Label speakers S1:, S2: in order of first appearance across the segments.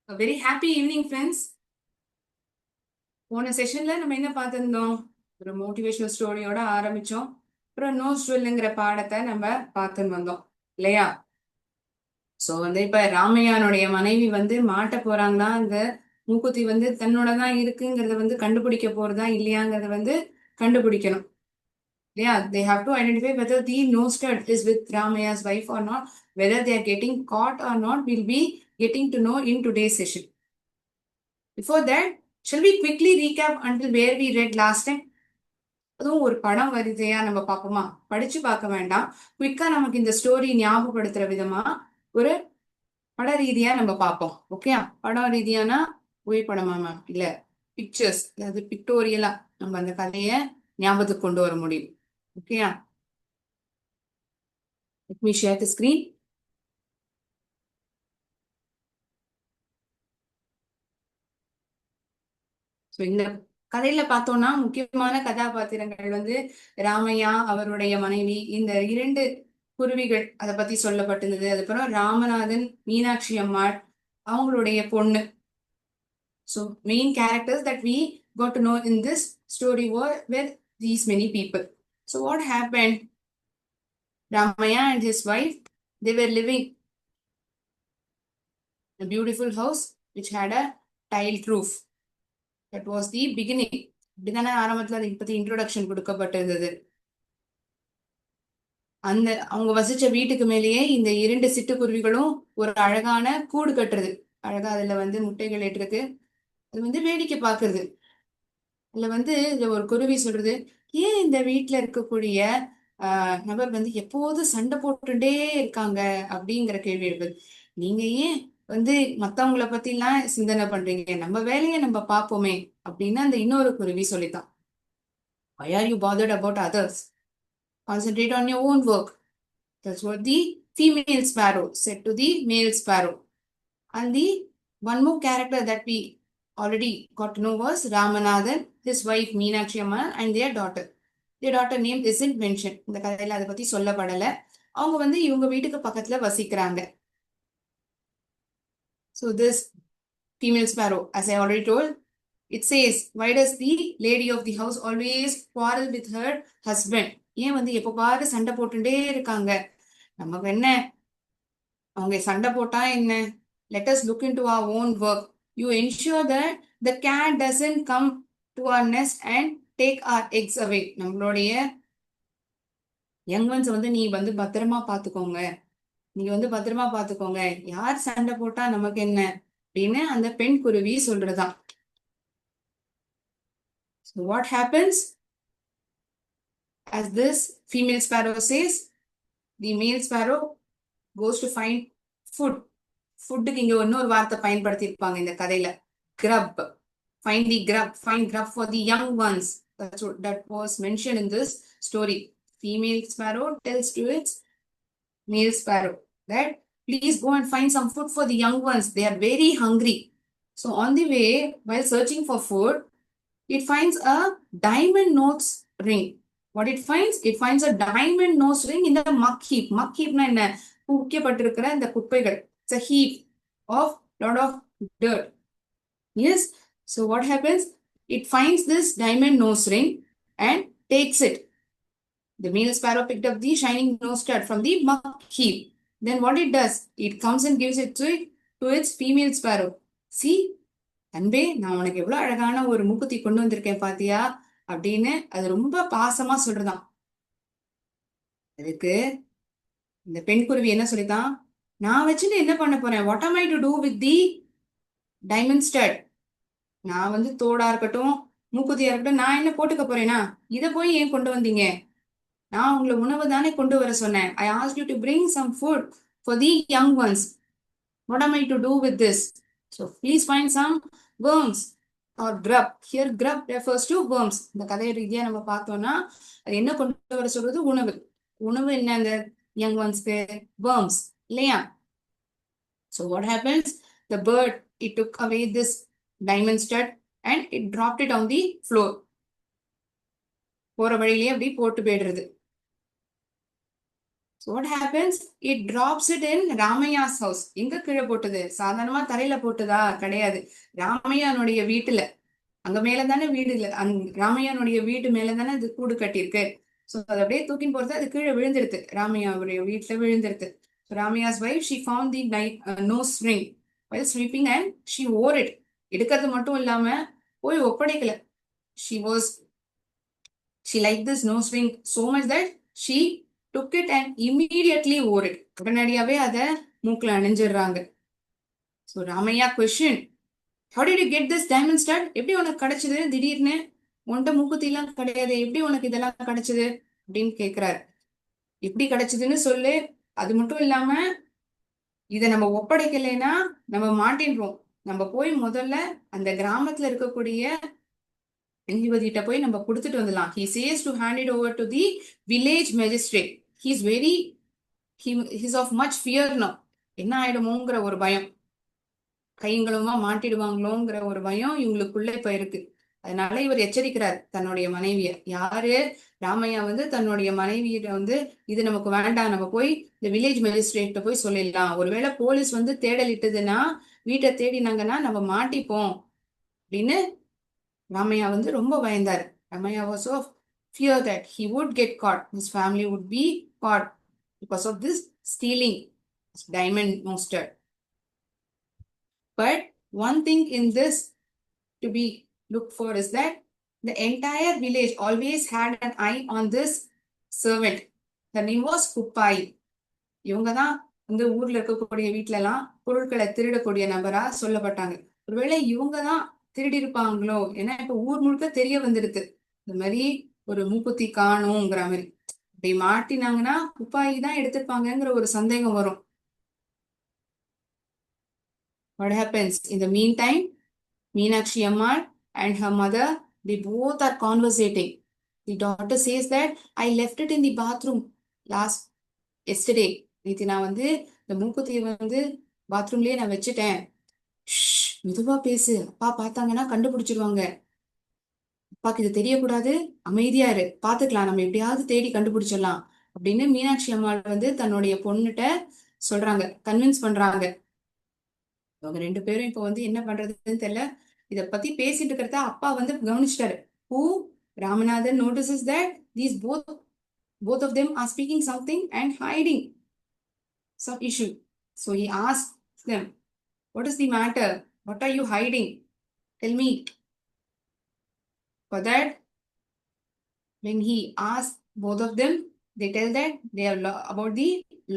S1: A very happy evening, friends. போன செஷன்ல நம்ம என்ன பார்த்திருந்தோம்? ஒரு மோட்டிவேஷனல் ஸ்டோரியோட ஆரம்பிச்சோம். அப்புறம் நோ ஸ்ட்ரில்ங்கிற பாடத்தை நம்ம பார்த்துன்னு வந்தோம் இல்லையா? சோ இப்ப ராமையானுடைய மனைவி மாட்ட போறாங்களா, இந்த மூக்குத்தி தன்னோட தான் இருக்குங்கிறத கண்டுபிடிக்க போறதா இல்லையாங்கிறத கண்டுபிடிக்கணும் இல்லையா? They have to identify whether the no stud is with Ramaya's wife or not. Whether they are getting caught or not, we'll be getting to know in today's session. Before that, shall we quickly recap until where we read last time? அதுவும் ஒரு படம் வரிசையா நம்ம பார்ப்போமா? படிச்சு பார்க்க வேண்டாம். குயிக்கா நமக்கு இந்த ஸ்டோரி ஞாபகப்படுத்துற விதமா ஒரு பட ரீதியா நம்ம பார்ப்போம். ஓகே, படம் ரீதியானா புகைப்படமா மேம்? இல்ல, பிக்சர்ஸ், அதாவது பிக்டோரியலா நம்ம அந்த கதைய ஞாபகத்துக்கு கொண்டு வர முடியும். ஓகேயா? Let me share the screen. So இந்த கதையில பார்த்தோம்னா முக்கியமான கதாபாத்திரங்கள் ராமையா, அவருடைய மனைவி, இந்த 2 குருவிகள் அதை பத்தி சொல்லப்பட்டிருந்தது. அதுக்கப்புறம் ராமநாதன், மீனாட்சி அம்மாள், அவங்களுடைய பொண்ணு. So main characters that we got to know in this story were these many people. So what happened? Ramaya and his wife, they were living in a beautiful house which had a tiled roof. That was the beginning. இப்படிதானே ஆரம்பத்துல அதை பத்தி introduction கொடுக்கப்பட்டிருந்தது. அவங்க வசிச்ச வீட்டுக்கு மேலேயே இந்த 2 சிட்டுக்குருவிகளும் ஒரு அழகான கூடு கட்டுறது. அழகா அதுல முட்டைகள் இருக்கு. அது வேடிக்கை பாக்குறது. இதுல ஒரு குருவி சொல்றது, ஏன் இந்த வீட்டுல இருக்கக்கூடிய நபர் எப்போது சண்டை போட்டுட்டே இருக்காங்க அப்படிங்கிற கேள்வி எழுப்புது. நீங்க ஏன் மத்தவங்கள பத்தி எல்லாம் சிந்தனை பண்றீங்க? நம்ம வேலையை நம்ம பார்ப்போமே அப்படின்னு அந்த இன்னொரு குருவி சொல்லித்தான். Why are you bothered about others? Concentrate on your own work. That's what the female sparrow said to the male sparrow. And the one more character that we already got to know was Ramanathan, his wife Meenakshi Amma, and their daughter. Their daughter name isn't mentioned. இந்த கதையில அதை பத்தி சொல்லப்படல. அவங்க இவங்க வீட்டுக்கு பக்கத்துல வசிக்கிறாங்க. So this female sparrow, as I already told, it says, why does the lady of the house always quarrel with her husband? ஏன் எப்ப பாரு சண்டை போட்டுட்டே இருக்காங்க? நமக்கு என்ன, அவங்க சண்டை போட்டா என்ன? Let us look into our own work. You ensure that the cat doesn't come to our nest and take our eggs away. நம்மளுடைய யங் ஒன்ஸ் நீ பத்திரமா பாத்துக்கோங்க. நீங்க பத்திரமா பாத்துக்கோங்க. யார் சண்டை போட்டா நமக்கு என்ன அப்படின்னு அந்த பெண் குருவி சொல்றதான். So what happens? As this female sparrow says, the male sparrow goes to find food. ஃபுட்டுக்கு இங்க இன்னொரு வார்த்தை பயன்படுத்தி இருப்பாங்க இந்த கதையில, grub. Find grub for the young ones. That was mentioned in this story. Female sparrow tells to its male sparrow that please go and find some food for the young ones. They are very hungry. So on the way, while searching for food, it finds a diamond nose ring. What it finds? It finds a diamond nose ring in the muck heap. Muck heap na enna? குவிக்கப்பட்டிருக்கிற இந்த குப்பைகள். It's a heap of lot of dirt. Yes. So what happens? It finds this diamond nose ring and takes it. The male sparrow picked up the shining nose stud from the muck heap. Then what it does? It comes and gives it to its female sparrow. See, அன்பே, நான் உனக்கு எவ்வளவு அழகான ஒரு மூக்குத்தி கொண்டு வந்திருக்கேன் பாத்தியா அப்படின்னு அது ரொம்ப பாசமா சொல்றதான். அதுக்கு இந்த பெண் குருவி என்ன சொல்லிதான், நான் வச்சுட்டு என்ன பண்ண போறேன்? What am I to do with the diamond stud? நான் தோடா இருக்கட்டும், மூக்குத்தியா இருக்கட்டும், நான் என்ன போட்டுக்க போறேனா? இத போய் ஏன் கொண்டு வந்தீங்க? நான் உங்களை உணவு தானே கொண்டு வர சொன்னேன். I asked you to bring some food for the young ones. What am I to do with this? So please find some worms or grub. Here grub refers to worms. இந்த கதை ரீதியா நம்ம பார்த்தோம்னா அது என்ன கொண்டு வர சொல்றது? உணவு. உணவு என்ன அந்த young onesக்கு? worms இல்லையா? So what happens? The bird, it took away this diamond stud and it dropped it on the floor. போற வழியிலே அப்படி போட்டு போயிடுறது. So what happens? It drops it in Ramaya's house. எங்க கீழே போட்டது? சாதாரணமா தரையில போட்டதா? கிடையாது. ராமையானுடைய வீட்டுல. அங்க மேலதானே வீடு இல்ல. ராமையானுடைய வீடு மேலதானே அது கூடு கட்டியிருக்கு. சோ அதை அப்படியே தூக்கின்னு போறது அது கீழே விழுந்துருது. ராமையாவுடைய வீட்டுல விழுந்துருது. Ramaya's wife, she found the nose ring while sleeping and she wore it. எடுக்கிறது மட்டும் இல்லாம போய் ஒப்படைக்கல. She liked this nose ring so much that she took it and immediately wore it. உடனடியாவே அதை மூக்குல அணிஞ்சிடுறாங்க. So Ramaya question, how did you get this diamond stud? எப்படி உனக்கு கிடைச்சது திடீர்னு? உன்கிட்ட மூக்குத்தி எல்லாம் கிடையாது, எப்படி உனக்கு இதெல்லாம் கிடைச்சது அப்படின்னு கேக்குறாரு. எப்படி கிடைச்சதுன்னு சொல்லு. அது மட்டும் இல்லாம இதை நம்ம ஒப்படைக்கலைன்னா நம்ம மாட்டின்றோம். நம்ம போய் முதல்ல அந்த கிராமத்துல இருக்கக்கூடிய நீதிபதிட்ட போய் நம்ம கொடுத்துட்டு வந்துடலாம். He says to hand it over to the village magistrate. He's of much fear now. என்ன ஆயிடுமோங்கிற ஒரு பயம், கைங்களுமா மாட்டிடுவாங்களோங்கிற ஒரு பயம் இவங்களுக்குள்ள இப்ப இருக்கு. அதனால இவர் எச்சரிக்கிறார் தன்னுடைய மனைவிய. யாரு? ராமையா தன்னுடைய மனைவியிட இது நமக்கு வேண்டாம், நம்ம போய் இந்த வில்லேஜ் மேஜிஸ்ட்ரேட்ட போய் சொல்லிடலாம். ஒருவேளை போலீஸ் தேடலிட்டதுன்னா, வீட்டை தேடினாங்கன்னா நம்ம மாட்டிப்போம் அப்படின்னு ராமையா ரொம்ப பயந்தாரு. Ramaiah was of fear that he would get caught, his family would be caught because of this stealing diamond monster. But one thing in this to be looked for is that the entire village always had an eye on this servant. Her name was Kuppai. இவங்கதான் ஊர்ல இருக்கக்கூடிய வீட்டுல எல்லாம் பொருட்களை திருடக்கூடிய நபரா சொல்லப்பட்டாங்க. ஒருவேளை இவங்கதான் திருடி இருப்பாங்களோ, ஏன்னா இப்ப ஊர் முழுக்க தெரிய வந்துடுது இந்த மாதிரி ஒரு மூக்குத்தி காணுங்கிற மாதிரி. அப்படி மாட்டினாங்கன்னா குப்பாயி தான் எடுத்திருப்பாங்கிற ஒரு சந்தேகம் வரும். What happens? In the meantime, Meenakshi Ammal and her mother, they both are conversating. The daughter says that I left it in the bathroom yesterday. நேத்தி நான் இந்த மூக்குத்தியை பாத்ரூம்லயே நான் வச்சுட்டேன். மெதுவா பேசு, அப்பா பார்த்தாங்கன்னா கண்டுபிடிச்சிருவாங்க. அப்பாக்கு இது தெரியக்கூடாது, அமைதியா இரு, பாத்துக்கலாம், நம்ம எப்படியாவது தேடி கண்டுபிடிச்சிடலாம் அப்படின்னு மீனாட்சி அம்மாள் தன்னுடைய பொண்ணுகிட்ட சொல்றாங்க, கன்வின்ஸ் பண்றாங்க. அவங்க ரெண்டு பேரும் இப்போ என்ன பண்றதுன்னு தெரியல. இத பத்தி பேசிட்டு இருக்கிறத அப்பா கவனிச்சிட்டாரு. Who Ramanathan notices that these both of them are speaking something and hiding some issue. So he asks them, what is the matter? What are you hiding? Tell me. For that, when he asks both of them, they tell that they are about the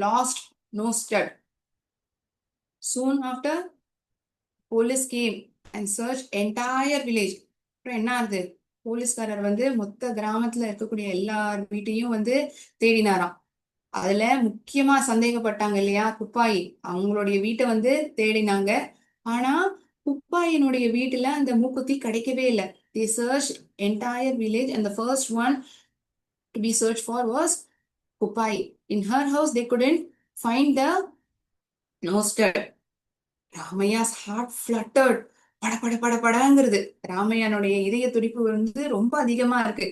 S1: lost nose stud. Soon after, police came and searched entire village. அப்புறம் என்ன ஆகுது? போலீஸ்காரர் மொத்த கிராமத்துல இருக்கக்கூடிய எல்லார் வீட்டையும் தேடினாராம். அதுல முக்கியமா சந்தேகப்பட்டாங்க இல்லையா குப்பாயி, அவங்களுடைய வீட்டை தேடினாங்க. ஆனா குப்பாயினுடைய வீட்டுல அந்த மூக்குத்தி கிடைக்கவே இல்லை. They searched entire village and the first one to be searched for was Kuppai. In her house they couldn't find the nose stud. Ramaya's heart fluttered. படங்கிறது. ராமையானுடைய இதய துடிப்பு ரொம்ப அதிகமா இருக்கு.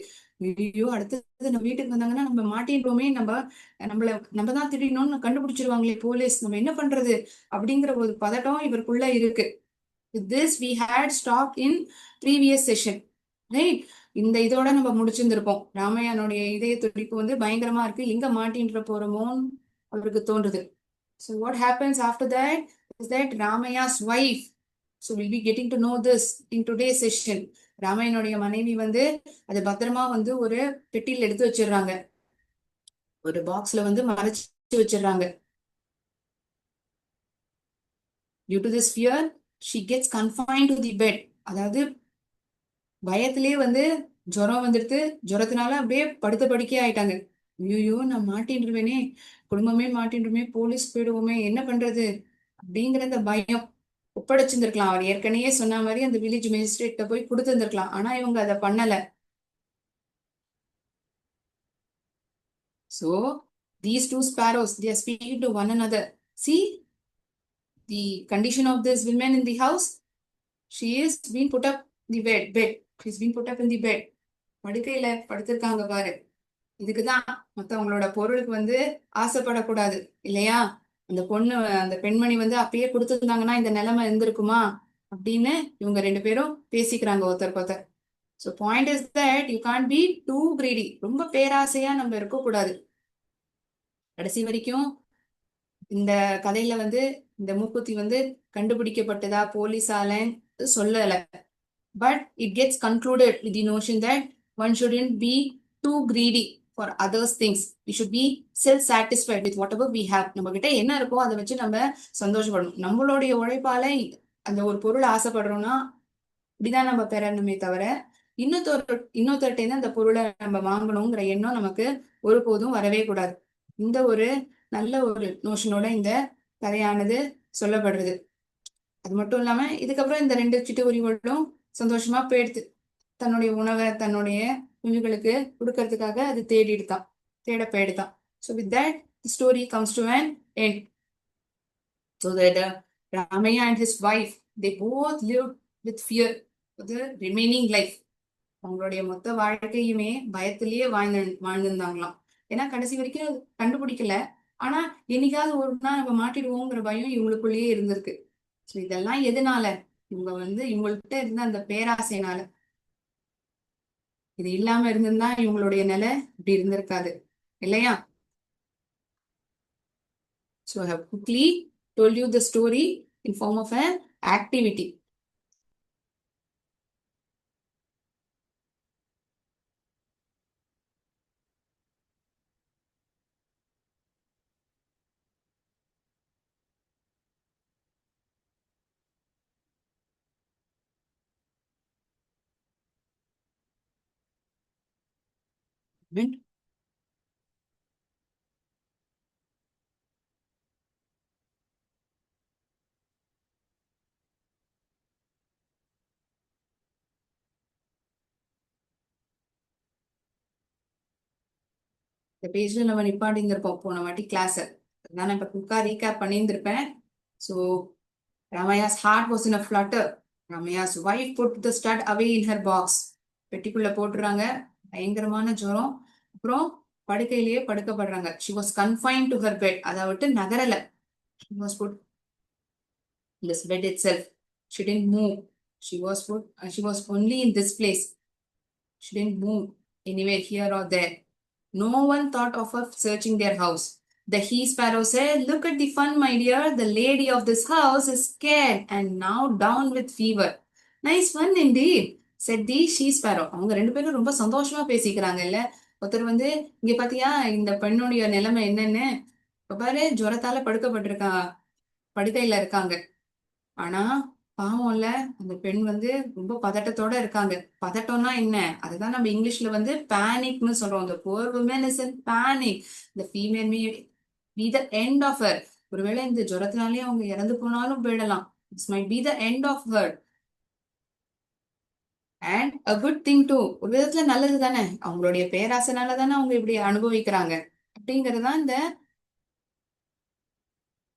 S1: ஐயோ, அடுத்தது நம்ம வீட்டுக்கு வந்தாங்கன்னா நம்ம மாட்டின்றோமே, நம்ம தான் திடீர்னு கண்டுபிடிச்சிருவாங்களே போலீஸ், நம்ம என்ன பண்றது அப்படிங்கிற ஒரு பதட்டம் இவருக்குள்ள இருக்கு. With this we had stopped in previous session, right? இந்த இதோட நம்ம முடிச்சிருந்திருப்போம். ராமையானுடைய இதய துடிப்பு பயங்கரமா இருக்கு, எங்க மாட்டின்ற போறோமோன்னு அவருக்கு தோன்றுது. So what happens after that is that Ramaya's wife, so we'll be getting to know this in today's session. ராமையனுடைய மனைவி அது பத்திரமா ஒரு பெட்டியில் எடுத்து வச்சிடுறாங்க, ஒரு பாக்ஸ்ல மறைச்சு வச்சிடுறாங்க. Due to this fear, she gets confined to the bed. அதாவது பயத்திலே ஜுரம் வந்துடுது, ஜுரத்தினால அப்படியே படுத்த படுக்கையே ஆயிட்டாங்க. ஐயோ, நான் மாட்டின்றுவேனே, குடும்பமே மாட்டின்றுமே, போலீஸ் போயிடுவோமே, என்ன பண்றது அப்படிங்கிற அந்த பயம். ஒப்படைச்சிருந்திருக்கலாம், அவர் ஏற்கனவே சொன்ன மாதிரி அந்த வில்லேஜ் மேஜிஸ்ட்ரேட்ட போய் கொடுத்திருந்திருக்கலாம். ஆனா இவங்க அதை பண்ணல. So these two sparrows, they are speaking to one another. See the condition of this woman in the house. She is being put up the bed. She's been put up in the bed. படுக்கையில படுத்திருக்காங்க பாரு. இதுக்குதான் மத்தவங்களோட பொருளுக்கு வந்து ஆசைப்படக்கூடாது இல்லையா? அந்த பொண்ணு அந்த பெண்மணி வந்து அப்பயே கொடுத்துருந்தாங்கன்னா இந்த நிலைமை இருந்திருக்குமா அப்படின்னு இவங்க ரெண்டு பேரும் பேசிக்கிறாங்க ஒருத்தருக்கு ஒருத்தர். So point is that you can't be too greedy. ரொம்ப பேராசையா நம்ம இருக்கக்கூடாது. கடைசி வரைக்கும் இந்த கதையில வந்து இந்த மூக்குத்தி வந்து கண்டுபிடிக்கப்பட்டதா போலீஸாலன்னு சொல்லல. But it gets concluded with the notion that one shouldn't be too greedy for others things. We should be self-satisfied with whatever we have. நம்ம கிட்ட என்ன இருக்கோ அதை வச்சு நம்ம சந்தோஷப்படணும். நம்மளுடைய உழைப்பால அந்த ஒரு பொருள் ஆசைப்படுறோம்னா இப்படிதான் நம்ம பெறணுமே தவிர இன்னொருத்தர்கிட்ட அந்த பொருளை நம்ம வாங்கணுங்கிற எண்ணம் நமக்கு ஒருபோதும் வரவே கூடாது. இந்த ஒரு நல்ல ஒரு நோஷனோட இந்த கதையானது சொல்லப்படுறது. அது மட்டும் இல்லாம இதுக்கப்புறம் இந்த ரெண்டு சிட்டுக்குருவிகளும் சந்தோஷமா போயிடுது. தன்னுடைய உணவை தன்னுடைய குஞ்சுகளுக்கு கொடுக்கறதுக்காக அது தேட போயிடுதான். So with that the story comes to an end. So that Ramaya and his wife, they both lived with fear for the remaining life. அவங்களுடைய மொத்த வாழ்க்கையுமே பயத்திலேயே வாழ்ந்திருந்தாங்களாம். ஏன்னா கடைசி வரைக்கும் அது கண்டுபிடிக்கல. ஆனா என்னைக்காவது ஒரு நாள் நம்ம மாட்டிடுவோங்கிற பயம் இவங்களுக்குள்ளேயே இருந்திருக்கு. ஸோ இதெல்லாம் எதனால? இவங்க வந்து இவங்கள்ட்ட இருந்த அந்த பேராசைனால. இது இல்லாம இருந்திருந்தா இவங்களுடைய நிலை இப்படி இருந்திருக்காது இல்லையா? So I have quickly told you the story in form of an activity. இந்த பேஜ்ல நம்ம நிப்பாட்டிருந்திருப்போம் போன வாட்டி கிளாஸ். அதான் நான் இப்ப குக்கா ரீகேப் பண்ணியிருந்திருப்பேன். So Ramaya's heart was in a flutter. Ramaya's wife put the stud away in her box. பெட்டிக்குள்ள போட்டுறாங்க. பயங்கரமான ஜுரம். அப்புறம் படுக்கையிலேயே படுக்கப்படுறாங்க. She was confined to her bed. அதை விட்டு நகரல. She was put in this bed itself. She didn't move. She was only in this place. She didn't move anywhere here or there. No one thought of her searching their house. The he sparrow said, "Look at the fun, my dear. The lady of this house is scared and now down with fever." Nice fun indeed, said the she sparrow. அவங்க ரெண்டு பேரும் ரொம்ப சந்தோஷமா பேசிக்கிறாங்க இல்ல? ஒருத்தர் வந்து இங்க பாத்தியா இந்த பெண்ணுடைய நிலைமை என்னன்னு பாரு, ஜுரத்தால படுக்கையில இருக்காங்க. ஆனா பாவம்ல அந்த பெண் வந்து ரொம்ப பதட்டத்தோட இருக்காங்க. பதட்டம்னா என்ன? அதுதான் நம்ம இங்கிலீஷ்ல வந்து பேனிக்னு சொல்றோம். The poor woman is in panic. The female may be the end of her. ஒருவேளை இந்த ஜுரத்தினாலே அவங்க இறந்து போனாலும் போயிடலாம். This might be the end of her. And a good thing too. ஒரு விதத்துல நல்லது தானே. அவங்களுடைய பேராசனால தானே அவங்க இப்படி அனுபவிக்கிறாங்க. அப்படிங்கறதுதான் இந்த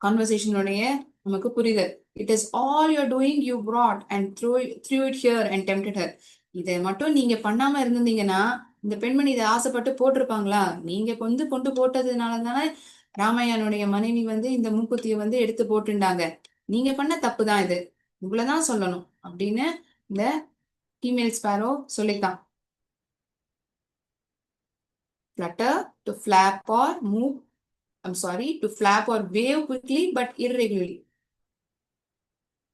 S1: கான்வர்சேஷனுடைய நமக்கு புரிதல். It is all you're doing, you brought and threw it here and tempted her. இதை மட்டும் நீங்க பண்ணாம இருந்திருந்தீங்கன்னா இந்த பெண்மணி இதை ஆசைப்பட்டு போட்டிருப்பாங்களா? நீங்க கொண்டு போட்டதுனால தானே ராமையானுடைய மனைவி வந்து இந்த மூக்குத்தியை வந்து எடுத்து போட்டுண்டாங்க. நீங்க பண்ண தப்பு தான் இது. உங்களதான் சொல்லணும் அப்படின்னு இந்த ஃபீமேல் ஸ்பேரோ சொல்லித்தான். Flutter, to flap or move. I'm sorry, to flap or wave quickly but irregularly.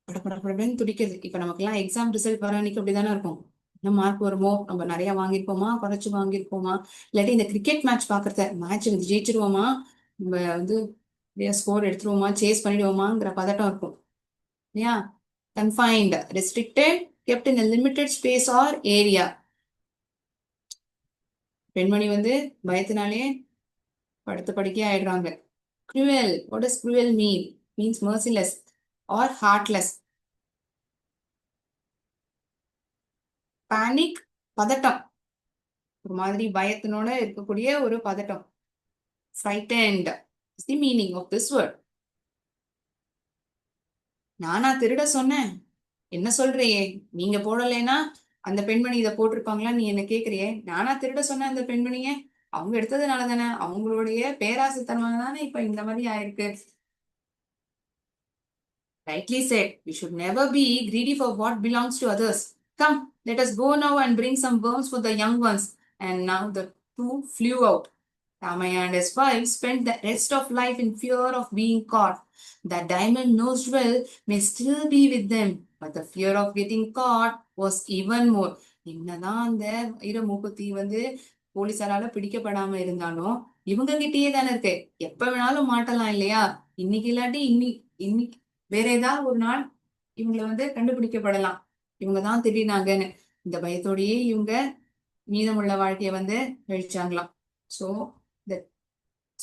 S1: படப்படப்படன்னு துடிக்கிறது. இப்ப நமக்கு எல்லாம் எக்ஸாம் ரிசல்ட் வர அன்னைக்கு அப்படிதானே இருக்கும். என்ன மார்க் வருமோ, நம்ம நிறைய வாங்கிருப்போமா, குறைச்சு வாங்கிருப்போமா, இல்லாட்டி இந்த கிரிக்கெட் மேட்ச் பாக்குறத மேட்ச் ஜெயிச்சிருவோமா, நம்ம வந்து ஸ்கோர் எடுத்துருவோமா, சேஸ் பண்ணிடுவோமாங்கிற பதட்டம் இருக்கும் இல்லையா? Confined, restricted, kept in limited space or area. பெண்மணி வந்து பயத்தினாலே படுத்த படுக்கையே ஆயிடுறாங்க. Cruel, what does cruel mean? Means merciless or heartless. Panic, பதட்டம், ஒரு மாதிரி பயத்தினோட இருக்கக்கூடிய ஒரு பதட்டம். Frightened is the meaning of this word. நானா திருட சொன்னேன்? என்ன சொல்றியே? நீங்க போடலைன்னா அந்த பெண்மணி இதை போட்டிருப்பாங்களா? நீ என்ன கேக்குறியே? நானா திருட சொன்னேன் அந்த பெண்மணிய அவங்க எடுத்ததுனால தானே, அவங்களுடைய பேராசைத்தனமான தானே இப்ப இந்த மாதிரி ஆயிருக்கு. Rightly said, we should never be greedy for what belongs to others. Come, let us go now and bring some worms for the young ones. And now the two flew out. Ramaya and his wife spent the rest of life in fear of being caught. The diamond nosed well may still be with them, but the fear of getting caught was even more. என்னதான் அந்த ஈர மூக்குத்தி போலீசாரால பிடிக்கப்படாம இருந்தாலும் இவங்க கிட்டயே தானே இருக்கு. எப்ப வேணாலும் மாட்டலாம் இல்லையா? இன்னைக்கு இல்லாட்டி இன்னைக்கு வேற ஏதாவது ஒரு நாள் இவங்களை கண்டுபிடிக்கப்படலாம். இவங்கதான் திடீர்னாங்கன்னு இந்த பயத்தோடயே இவங்க மீதமுள்ள வாழ்க்கைய கழிச்சாங்களாம். So the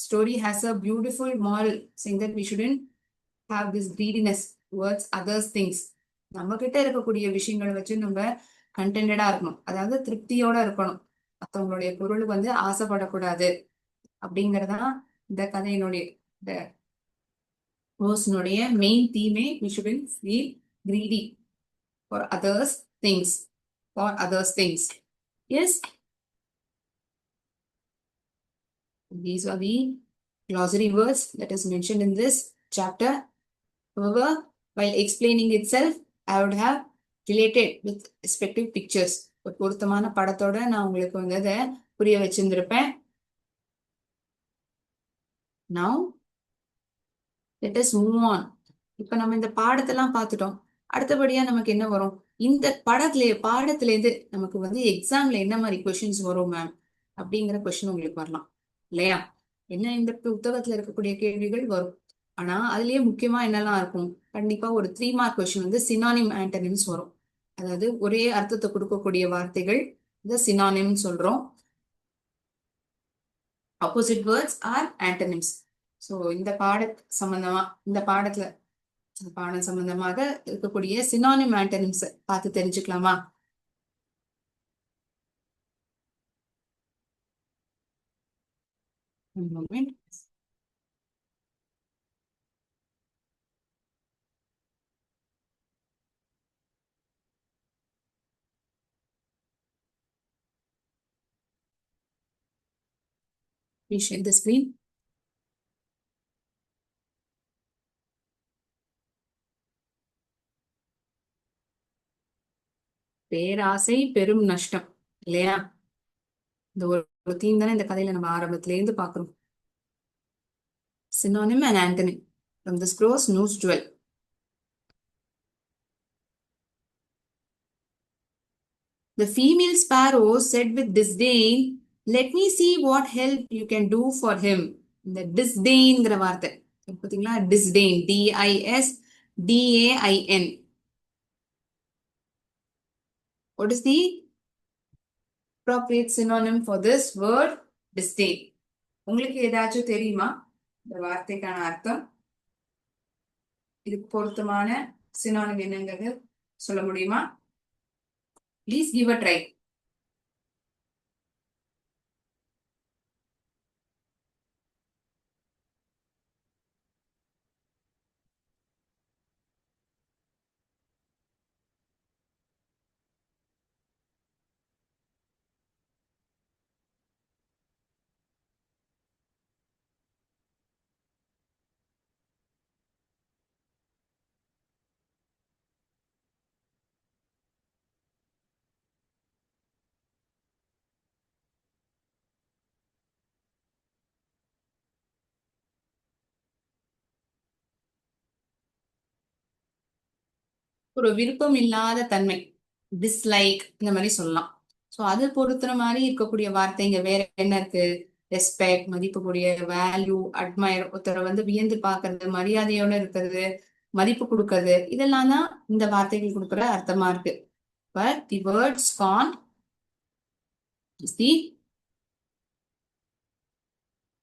S1: story has a beautiful moral saying that we shouldn't have this greediness towards others things. நம்ம கிட்ட இருக்கக்கூடிய விஷயங்களை வச்சு நம்ம கண்டென்டா இருக்கணும், அதாவது திருப்தியோட இருக்கணும். மற்றவங்களுடைய பொருள் ஆசைப்படக்கூடாது அப்படிங்கறதான் இந்த கதையினுடைய இந்த ரோஸ்னுடைய main தீமே. We shouldn't feel greedy for others things, for others things. Yes, these are the glossary words that is mentioned in this chapter. However, while explaining itself, I would have related with respective pictures. ஒரு பொருத்தமான படத்தோட நான் உங்களுக்கு அதை புரிய வச்சிருந்திருப்பேன். Now let us move on. இப்ப நம்ம இந்த பாடத்தெல்லாம் பார்த்துட்டோம். அடுத்தபடியா நமக்கு என்ன வரும்? இந்த பாடத்திலேருந்து நமக்கு எக்ஸாம்ல என்ன மாதிரி கொஸ்டின்ஸ் வரும் மேம் அப்படிங்கிற கொஸ்டின் உங்களுக்கு வரலாம் இல்லையா? என்ன இந்த புத்தகத்துல இருக்கக்கூடிய கேள்விகள் வரும். ஆனா அதுலயே முக்கியமா என்னெல்லாம் இருக்கும்? கண்டிப்பா ஒரு 3 மார்க் கொஸ்டின் சினானிம் ஆன்டனிம்ஸ் வரும். அதாவது ஒரே அர்த்தத்தை கொடுக்கக்கூடிய வார்த்தைகள் இந்த சினானிம் சொல்றோம். Opposite words R antonyms. So இந்த பாடம் சம்பந்தமாக இருக்கக்கூடிய சினானிம் ஆன்டனிம்ஸ் பார்த்து தெரிஞ்சுக்கலாமா? Please share the screen. பேராசை பெரும் நஷ்டம் இல்லையா? இந்த ஒரு தீம் தானே இந்த கதையில நம்ம ஆரம்பத்துல இருந்து பாக்குறோம். Synonym and antonym from the crow's nose jewel. The female sparrow said with disdain, "Let me see what help you can do for him." இந்த disdainங்கிற வார்த்தை பாத்தீங்களா? disdain, DISDAIN. What is the appropriate synonym for this word disdain? உங்களுக்கு ஏதாச்சும் தெரியுமா இந்த வார்த்தைக்கான அர்த்தம்? இதுக்கு பொருத்தமான சினானிம் என்னங்கிறது சொல்ல முடியுமா? Please give a try. ஒரு விருப்பம் இல்லாத தன்மை, டிஸ்லைக், இந்த மாதிரி சொல்லலாம். சோ அது பொறுத்துற மாதிரி இருக்கக்கூடிய வார்த்தைங்க வேற என்ன இருக்கு? ரெஸ்பெக்ட், மதிப்புக்குரிய, வேல்யூ, அட்மயர், ஒருத்தரை வியந்து பாக்குறது, மரியாதையோட இருக்கிறது, மதிப்பு கொடுக்கறது, இதெல்லாம் தான் இந்த வார்த்தைகள் கொடுக்குற அர்த்தமா இருக்கு. But the word scorn is the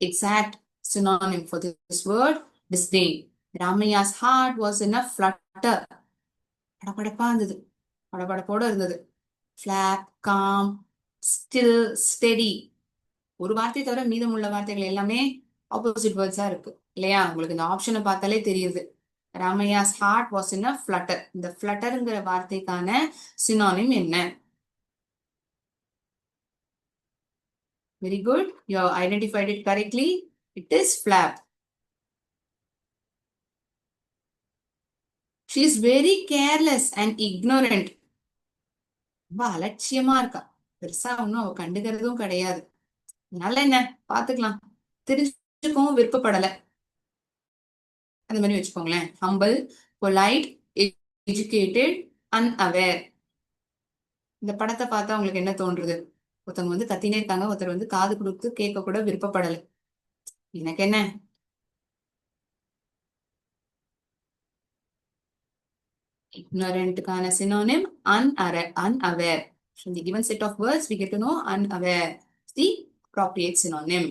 S1: exact synonym for this word disdain. Ramaya's heart was in a flutter. படபடப்பா இருந்தது, படபடப்போட இருந்தது. Flat, com, still, steady. ஒரு வார்த்தை தவிர மீதமுள்ள வார்த்தைகள் எல்லாமே ஆப்போசிட் வேர்ட்ஸா இருக்கு இல்லையா? உங்களுக்கு இந்த ஆப்ஷனை பார்த்தாலே தெரியுது. Ramaiah's heart was in a flutter. இந்த ஃபிளட்டருங்கிற வார்த்தைக்கான சினானிம் என்ன? Very good. You have identified it correctly. It is flap. She is very careless and ignorant. ரொம்ப அலட்சியமா இருக்கா. பெருசா ஒன்னும் அவ கண்டுக்கிறதும் கிடையாது. அதனால என்ன பாத்துக்கலாம். தெரிஞ்சுக்கவும் விருப்பப்படல. அந்த மாதிரி வச்சுக்கோங்களேன். Humble, polite, educated, unaware. இந்த படத்தை பார்த்தா உங்களுக்கு என்ன தோன்றுது? ஒருத்தவங்க வந்து கத்தினே இருக்காங்க, ஒருத்தர் வந்து காது கொடுத்து கேட்க கூட விருப்பப்படல. எனக்கு என்ன, ignorantக்கான synonym unaware. From the given set of words, we get to know unaware is the appropriate synonym.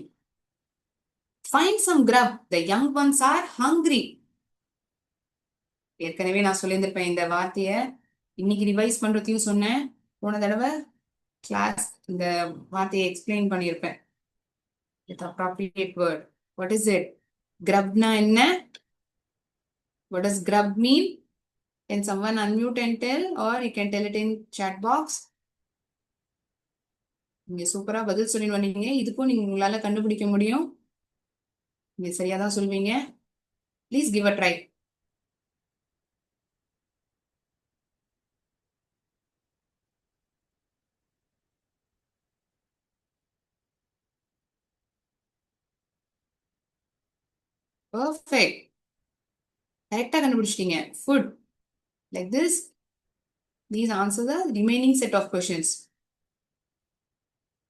S1: Find some grub. The young ones are hungry. ஏற்கனவே நான் சொல்லியிருந்திருப்பேன் இந்த வார்த்தைய. இன்னைக்கு ரிவைஸ் பண்றதையும் சொன்னேன். போன தடவை கிளாஸ் இந்த வார்த்தையை எக்ஸ்பிளைன் பண்ணியிருப்பேன். With appropriate word. What is it? Grubna என்ன? What does grub mean? Can someone unmute and tell, or you can tell it in chat box? நீங்க சூப்பரா பதில் சொல்லி வந்தீங்க. இதுக்கும் நீங்க உங்களால கண்டுபிடிக்க முடியும். நீங்க சரியா தான் சொல்வீங்க. Please give a try. Perfect. கரெக்டா கண்டுபிடிச்சிட்டீங்க. Food. Like this, these answer the remaining set of questions.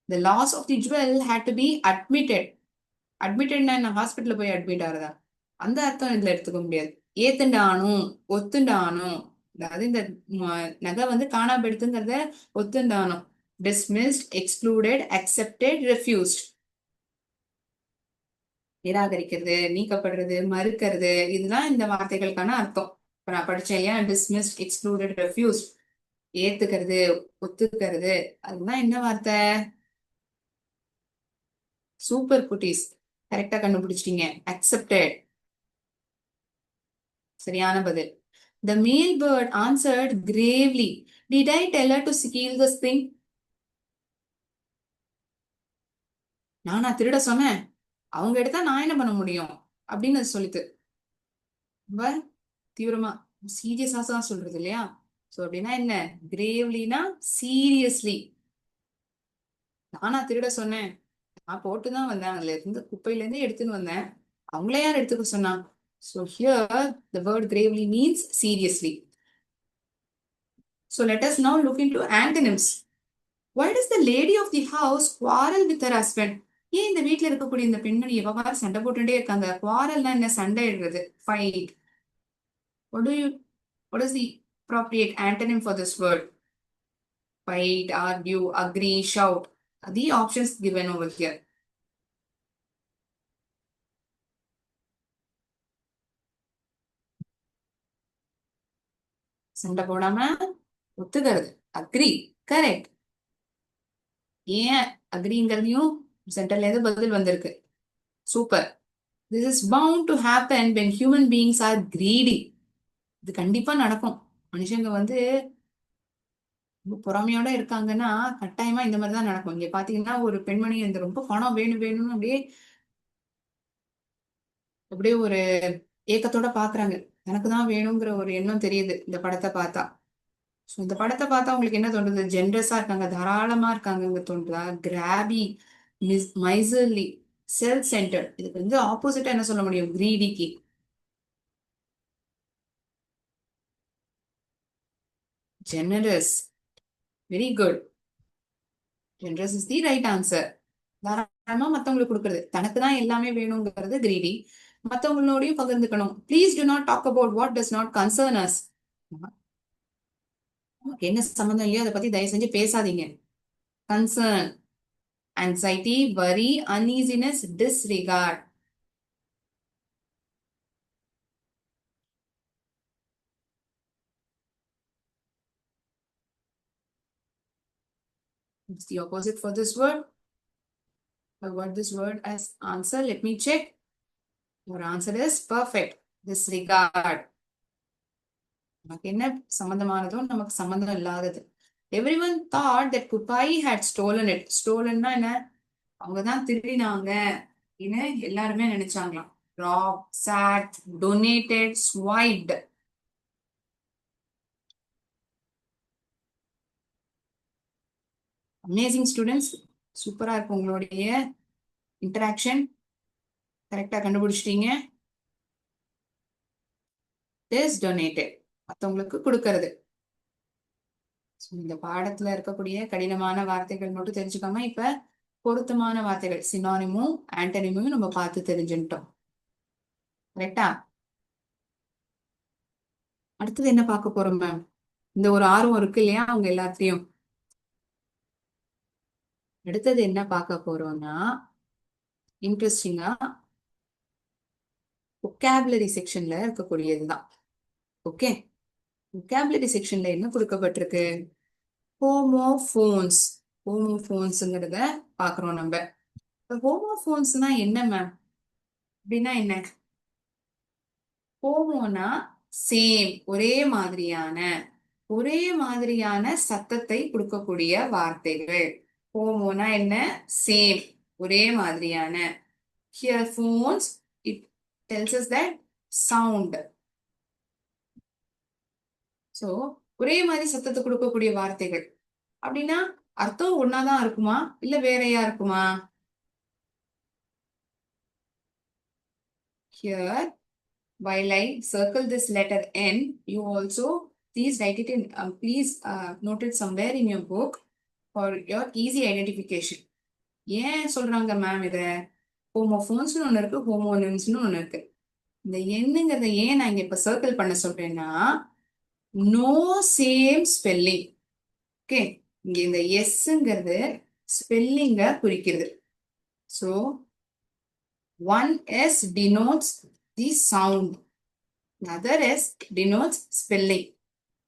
S1: The loss of the jewel had to be admitted. அட்மிட்டட்னா என்ன? ஹாஸ்பிட்டல்ல போய் அட்மிட் ஆகுறதா? அந்த அர்த்தம் இதுல எடுத்துக்க முடியாது. ஏத்துண்டானும், ஒத்துண்டானும். அதாவது இந்த நகை வந்து காணாம போயிடுதுங்கிறத ஒத்துண்டானும். Dismissed, excluded, accepted, refused. நிராகரிக்கிறது, நீக்கப்படுறது, மறுக்கிறது, இதுதான் இந்த வார்த்தைகளுக்கான அர்த்தம். இப்ப நான் படிச்சேன் இல்லையா? Dismissed, excluded, refused. ஏத்துக்கிறது, ஒத்துக்கிறது, அதுதான் என்ன வார்த்தை? சூப்பர் குட்டீஸ், கரெக்டா கண்டுபிடிச்சிட்டீங்க. அக்செப்டட் சரியான பதில். The male bird answered gravely, "Did I tell her to steal this thing?" நானா திருட சொன்னேன்? அவங்க எடுத்தா நான் என்ன பண்ண முடியும் அப்படின்னு சொல்லிட்டு ரொம்ப தீவிரமா சீரியஸா தான் சொல்றது இல்லையா? சோ அப்படின்னா என்ன? கிரேவ்லினா சீரியஸ்லி. நானா திருட சொன்னேன்? நான் போட்டுதான் வந்தேன், அதுல இருந்து குப்பையில இருந்து எடுத்துன்னு வந்தேன். அவங்கள யார் எடுத்துக்க சொன்னா? So here the word gravely means seriously. So let us now look into antonyms. Why does the lady of the house quarrel with her husband? ஏன் இந்த வீட்டுல இருக்கக்கூடிய இந்த பெண்மணி எவ்வாறு சண்டை போட்டுட்டே இருக்காங்க? குவாரல்னா என்ன? சண்டை இடுறது, fight. What is the appropriate antonym for this word? Fight, argue, agree, shout. The options given over here. சண்டை போடாம ஒத்துக்கிறது, அக்ரி. கரெக்ட். ஏன் அக்ரிங்கிறதையும் சென்டர்ல இருந்து பதில் வந்திருக்கு. Super. This is bound to happen when human beings are greedy. இது கண்டிப்பா நடக்கும். மனுஷங்க வந்து பொறாமையோட இருக்காங்கன்னா கட்டாயமா இந்த மாதிரிதான் நடக்கும். இங்க பாத்தீங்கன்னா ஒரு பெண்மணி இந்த ரொம்ப பணம் வேணும் வேணும்னு அப்படியே அப்படியே ஒரு ஏக்கத்தோட பாக்குறாங்க. எனக்குதான் வேணுங்கிற ஒரு எண்ணம் தெரியுது இந்த படத்தை பார்த்தா. ஸோ இந்த படத்தை பார்த்தா உங்களுக்கு என்ன தோன்றுது? ஜென்ரஸா இருக்காங்க, தாராளமா இருக்காங்க தோன்றுதா? Grabby, miserly, self centre. இதுக்கு வந்து ஆப்போசிட்டா என்ன சொல்ல முடியும்? கிரீடிக்கு. Generous. Very good. Generous is the right answer. தாராளமா மத்தவங்களுக்கு கொடுக்கறது, தனக்கு தான் எல்லாமே வேணுங்கிறது கிரீடி. மத்தவங்களோடையும் பகிர்ந்துக்கணும். Please do not talk about what does not concern us. என்ன சம்பந்தம் இல்லையோ அதை பத்தி தயவு செஞ்சு பேசாதீங்க. Concern, anxiety, worry, uneasiness, disregard. What's the opposite for this word? I got this word as answer. Let me check. Your answer is perfect. Disregard. நமக்கு என்ன சம்பந்தமானதோ நமக்கு சம்பந்தம் இல்லாதது. Everyone thought that Kupai had stolen it. Stolenனா என்ன? அவங்கதான் திருடினாங்க எல்லாருமே நினைச்சாங்களாம். Rob, sought, donated, swiped. Amazing students, சூப்பரா இருக்கும் உங்களுடைய இன்டராக்ஷன். கரெக்டா கண்டுபிடிச்சிட்டீங்க. இஸ் டொனேட்டட், மற்றவங்களுக்கு கொடுக்கறது. இந்த பாடத்துல இருக்கக்கூடிய கடினமான வார்த்தைகள் மட்டும் தெரிஞ்சுக்காம இப்ப பொருத்தமான வார்த்தைகள் சினானிமும் ஆன்டனிமும் நம்ம பார்த்து தெரிஞ்சுட்டோம். கரெக்டா? அடுத்தது என்ன பார்க்க போறோம் மேம்? இந்த ஒரு ஆர்வம் இருக்கு இல்லையா அவங்க எல்லாத்தையும். அடுத்தது என்ன பார்க்க போறோம்னா, இன்ட்ரெஸ்டிங்கா ஒகாபுலரி செக்ஷன்ல இருக்கக்கூடியதுதான். ஓகே, ஒகாபுலரி செக்ஷன்ல என்ன கொடுக்கப்பட்டிருக்கு? ஹோமோஃபோன்ஸ். ஹோமோஃபோன்ஸ்ங்கிறத பாக்குறோம் நம்ம. ஹோமோஃபோன்ஸ்னா என்ன மேம்? அப்படின்னா என்ன? ஹோமோனா சேம், ஒரே மாதிரியான சத்தத்தை கொடுக்கக்கூடிய வார்த்தைகள். ஹோமோனா என்ன? சேம், ஒரே மாதிரியான. Here phones, it tells us that sound. So ஒரே மாதிரி சத்தத்தை கொடுக்கக்கூடிய வார்த்தைகள் அப்படின்னா அர்த்தம் ஒன்னாதான் இருக்குமா இல்ல வேறையா இருக்குமா? Here, while I circle this letter N, you also please write it in, please note it somewhere in your book for your easy identification. ஏன் சொல்றாங்க மேம் இத? ஹோமோஃபோன்ஸ்னு ஒண்ணு இருக்கு, ஹோமோனிம்ஸ்னு ஒண்ணு இருக்கு. இந்த எண்ணுங்கிறத ஏன் நான் இங்க இப்ப சர்க்கிள் பண்ண சொல்றேன்னா, நோ சேம் ஸ்பெல்லிங். ஓகே, இங்க இந்த எஸ்ங்கிறது ஸ்பெல்லிங்க குறிக்கிறது. So one S denotes the sound, another S denotes spelling.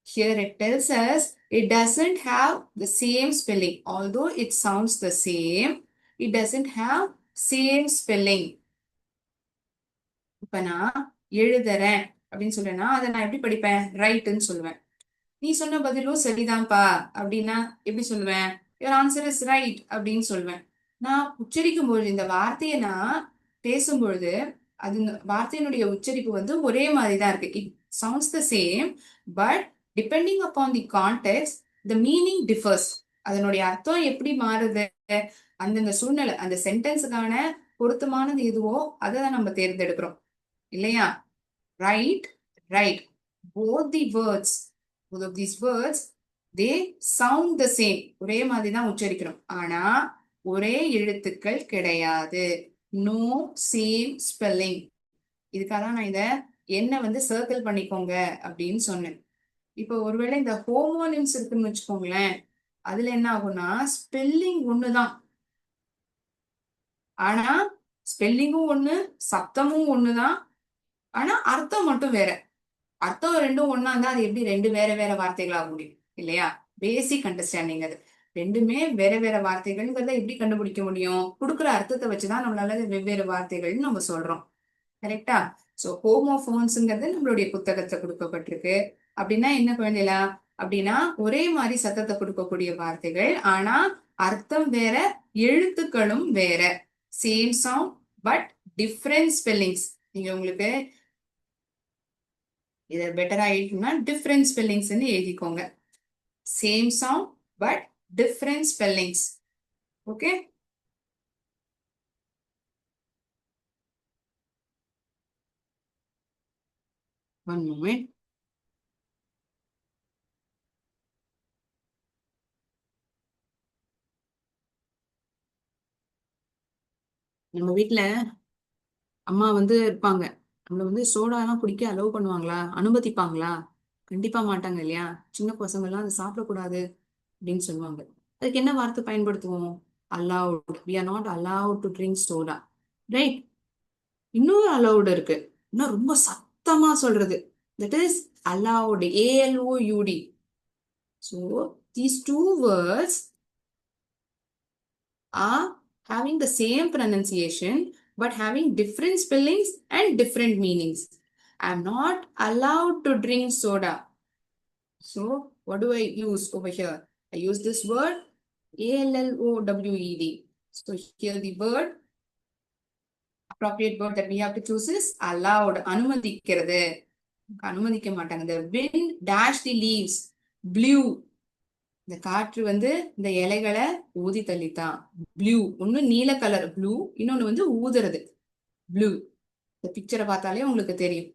S1: Here it tells us it doesn't have the same spelling. Although it sounds the same, it doesn't have same spelling. இப்ப நான் எழுதுறேன் அப்படின்னு சொல்றேன்னா அதை நான் எப்படி படிப்பேன்? ரைட்டுன்னு சொல்லுவேன். நீ சொன்ன பதிலும் சரிதான்ப்பா அப்படின்னா எப்படி சொல்லுவேன்? your answer is right அப்படின்னு சொல்லுவேன். நான் உச்சரிக்கும் பொழுது, இந்த வார்த்தையை நான் பேசும்பொழுது அது வார்த்தையினுடைய உச்சரிப்பு வந்து ஒரே மாதிரிதான் இருக்கு. It sounds the same, but depending upon the context the meaning differs. அதனுடைய அர்த்தம் எப்படி மாறுது? அந்தந்த சூழ்நிலை, அந்த சென்டென்ஸுக்கான பொருத்தமானது எதுவோ அதை தான் நம்ம தேர்ந்தெடுக்கிறோம் இல்லையா? Right, right, both of these words they sound the same. ஒரே மாதிரி தான் உச்சரிக்கிறோம், ஆனா ஒரே எழுத்துக்கள் கிடையாது. No same spelling. இதுக்காக தான் நான் இத என்ன வந்து சர்க்கிள் பண்ணிக்கோங்க அப்படின்னு சொன்னேன். இப்போ ஒருவேளை இந்த ஹோமோனிம்ஸ் இருக்குன்னு வச்சுக்கோங்களேன், அதுல என்ன ஆகும்னா ஸ்பெல்லிங் ஒண்ணுதான், ஆனா ஸ்பெல்லிங்கும் ஒண்ணு, சத்தமும் ஒண்ணுதான், ஆனா அர்த்தம் மட்டும் வேற. அர்த்தம் ரெண்டும் ஒன்னா இருந்தா அது எப்படி ரெண்டு வேற வேற வார்த்தைகளா முடியும் இல்லையா? பேசிக் அண்டர்ஸ்டாண்டிங் அது. ரெண்டுமே வேற வேற வார்த்தைகள்ங்கிறத எப்படி கண்டுபிடிக்க முடியும்? கொடுக்குற அர்த்தத்தை வச்சுதான் நம்மளால வெவ்வேறு வார்த்தைகள்னு நம்ம சொல்றோம். கரெக்டா? சோ ஹோமோஃபோன்ஸ்ங்கிறது நம்மளுடைய புத்தகத்தை கொடுக்கப்பட்டிருக்கு. அப்படின்னா என்ன குழந்தைகளா? அப்படின்னா ஒரே மாதிரி சத்தத்தை கொடுக்கக்கூடிய வார்த்தைகள், ஆனா அர்த்தம் வேற, எழுத்துக்களும் வேற. Same sound but different spellings. நீங்க உங்களுக்கு இதை பெட்டரா எழுதினா டிஃப்ரெண்ட் ஸ்பெல்லிங்ஸ் எழுதிக்கோங்க. Same sound but different spellings. Okay, one moment. நம்ம வீட்டுல அம்மா வந்து இருப்பாங்க, நம்மள வந்து சோடா எல்லாம் குடிக்க அலோவ் பண்ணுவாங்களா? அனுமதிப்பாங்களா? கண்டிப்பா மாட்டாங்க இல்லையா? சின்ன பசங்க எல்லாம் அதை சாப்பிடக்கூடாது அப்படின்னு சொல்லுவாங்க. அதுக்கு என்ன வார்த்தை பயன்படுத்துவோம்? allowed. we are not allowed to drink soda, right? இன்னொரு allowed இருக்கு, இன்னும் ரொம்ப சத்தமா சொல்றது, that is allowed, ALOUD. so these two words are having the same pronunciation but having different spellings and different meanings. I am not allowed to drink soda. So what do I use over here? I use this word ALLOWED. So here the word, appropriate word that we have to choose is allowed. அனுமதிக்கிறது. அனுமதிக்க மாட்டாங்க. The wind dashed the leaves. Blew. இந்த காற்று வந்து இந்த இலைகளை ஊதி தள்ளித்தான். Blew. ஒண்ணு நீல கலர் ப்ளூ, இன்னொன்னு வந்து ஊதுறது. Blew. இந்த பிக்சரை பார்த்தாலே உங்களுக்கு தெரியும்.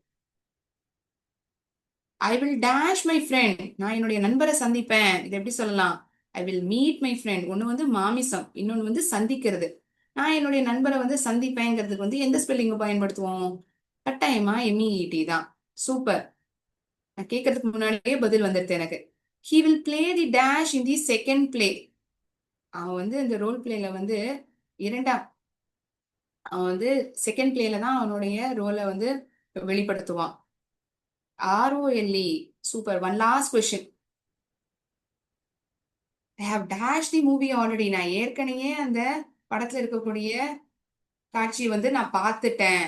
S1: I will dash my friend. நான் என்னுடைய நண்பரை சந்திப்பேன். இது எப்படி சொல்லலாம்? I will meet my friend. ஒண்ணு வந்து மாமிசம், இன்னொன்னு வந்து சந்திக்கிறது. நான் என்னுடைய நண்பரை வந்து சந்திப்பேங்கிறதுக்கு வந்து எந்த ஸ்பெல்லிங்க பயன்படுத்துவோம்? கட்டாயமா MEET தான். சூப்பர். நான் கேட்கறதுக்கு முன்னாடியே பதில் வந்துடுது எனக்கு. He will play the dash in the second play. அவன் வந்து இந்த ரோல் பிளேல வந்து அவன் வந்து செகண்ட் பிளேல தான் அவனுடைய ரோலை வந்து வெளிப்படுத்துவான். ROLE. Super. One last question. I have dashed the movie already. நான் ஏற்கனவே அந்த படத்துல இருக்கக்கூடிய காட்சியை வந்து நான் பார்த்துட்டேன்.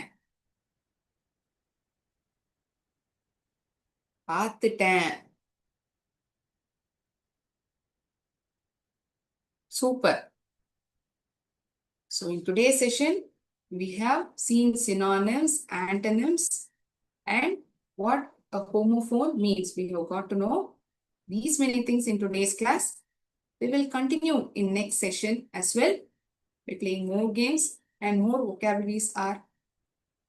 S1: Super. So in today's session, we have seen synonyms, antonyms, and what a homophone means. We have got to know these many things in today's class. We will continue in next session as well. We're playing more games and more vocabularies are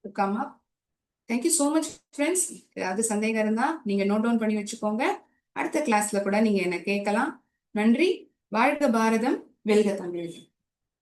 S1: to come up. Thank you so much, friends. ஏதாவது சந்தேகம் இருந்தா நீங்க note down பண்ணி வச்சுக்கோங்க. அடுத்த கிளாஸ்ல கூட நீங்க என்ன கேட்கலாம். நன்றி. வாழ்க பாரதம், வெல்க தமிழ்.